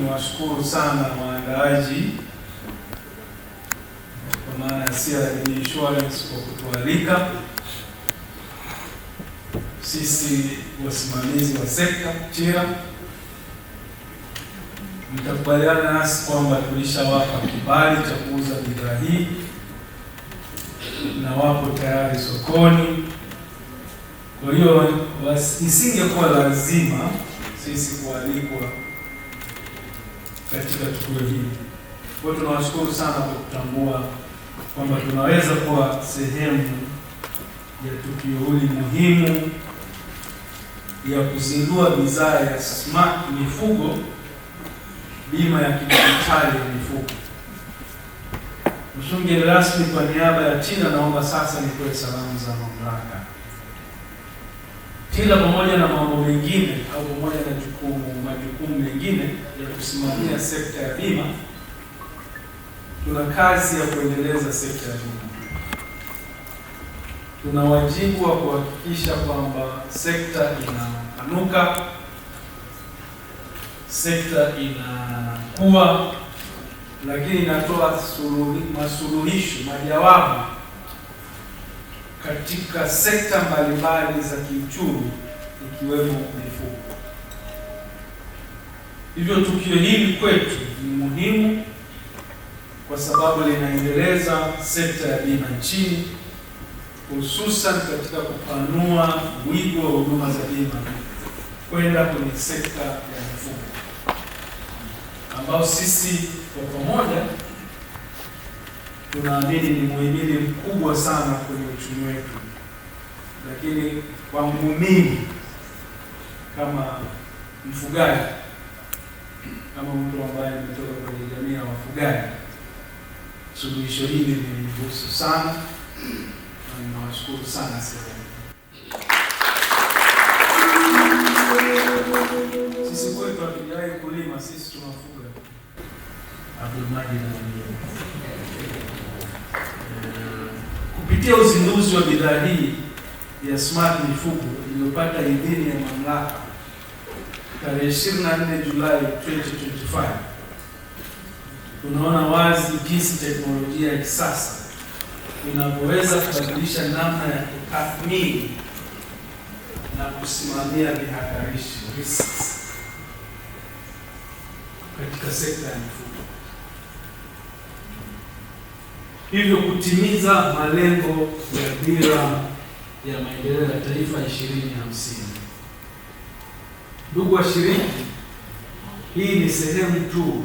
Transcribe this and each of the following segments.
niwashukuru sana waandaaji kwa maana ya CRDB Insurance kwa kutualika sisi wasimamizi wa sekta TIRA. Mtakubaliana nasi kwamba tulishawapa kibali cha kuuza bidhaa hii na wapo tayari sokoni. Kwa hiyo isingekuwa lazima sisi kualikwa katika tukio hili. Kwa hiyo tunawashukuru sana kwa kutambua kwamba tunaweza kuwa sehemu ya tukio hili muhimu ya kuzindua bidhaa ya Smart Mifugo, bima ya kidijitali ya mifugo. Mheshimiwa mgeni rasmi, kwa niaba ya TIRA naomba sasa nitoe salamu za mamlaka. TIRA pamoja na mambo mengine au pamoja na majukumu mengine ya kusimamia sekta ya bima, tuna kazi ya kuendeleza sekta ya bima. Tuna wajibu wa kuhakikisha kwamba sekta inapanuka, sekta inakuwa, lakini inatoa masuluhisho, majawabu katika sekta mbalimbali za kiuchumi ikiwemo mifugo. Hivyo tukio hili kwetu ni muhimu kwa sababu linaendeleza sekta ya bima nchini, hususan katika kupanua wigo wa huduma za bima kwenda kwenye sekta ya mifugo, ambao sisi kwa pamoja tunaamini ni muhimili mkubwa sana kwenye uchumi wetu. Lakini kwangu mimi kama mfugaji, kama mtu ambaye ametoka kwenye jamii ya wafugaji, suluhisho hili linihusu sana na ninawashukuru sana serikali. Sisi kwetu hatujawahi kulima, sisi tunafuga. Abdulmajid kupitia uzinduzi wa bidhaa hii ya Smart Mifugo iliyopata idhini ya mamlaka tarehe 24 Julai 2025, tunaona wazi jinsi teknolojia ya kisasa inavyoweza kubadilisha namna ya kutathmini na kusimamia vihatarishi risks katika sekta ya mifugo, hivyo kutimiza malengo ya Dira ya Maendeleo ya Taifa 2050. Ndugu washiriki, hii ni sehemu tu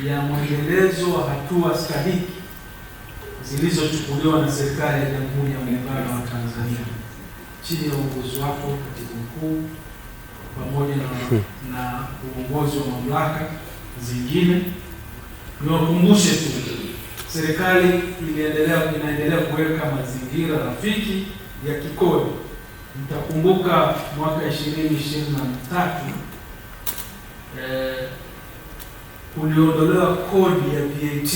ya mwendelezo wa hatua stahiki zilizochukuliwa na serikali ya Jamhuri ya Muungano wa Tanzania chini ya uongozi wako Katibu Mkuu pamoja na uongozi wa mamlaka zingine. Niwakumbushe tu, serikali inaendelea kuweka mazingira rafiki ya kikodi. Mtakumbuka mwaka 2023 kuliondolewa kodi ya VAT.